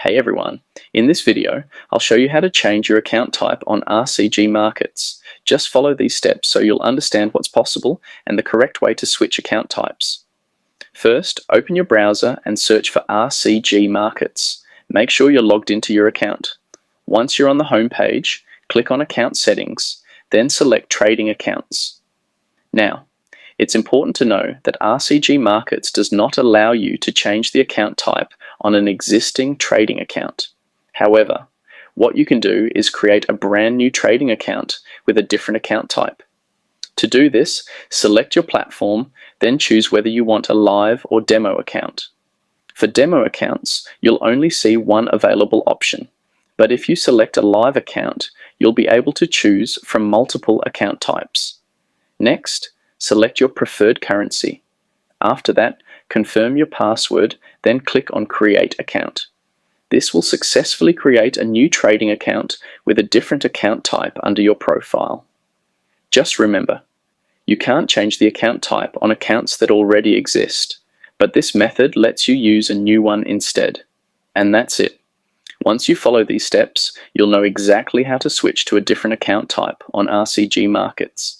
Hey everyone, in this video I'll show you how to change your account type on RCG Markets. Just follow these steps so you'll understand what's possible and the correct way to switch account types. First, open your browser and search for RCG Markets. Make sure you're logged into your account. Once you're on the home page, click on Account Settings, then select Trading Accounts. Now, it's important to know that RCG Markets does not allow you to change the account type on an existing trading account. However, what you can do is create a brand new trading account with a different account type. To do this, select your platform, then choose whether you want a live or demo account. For demo accounts, you'll only see one available option, but if you select a live account, you'll be able to choose from multiple account types. Next, select your preferred currency. After that, confirm your password, then click on Create Account. This will successfully create a new trading account with a different account type under your profile. Just remember, you can't change the account type on accounts that already exist, but this method lets you use a new one instead. And that's it. Once you follow these steps, you'll know exactly how to switch to a different account type on RCG Markets.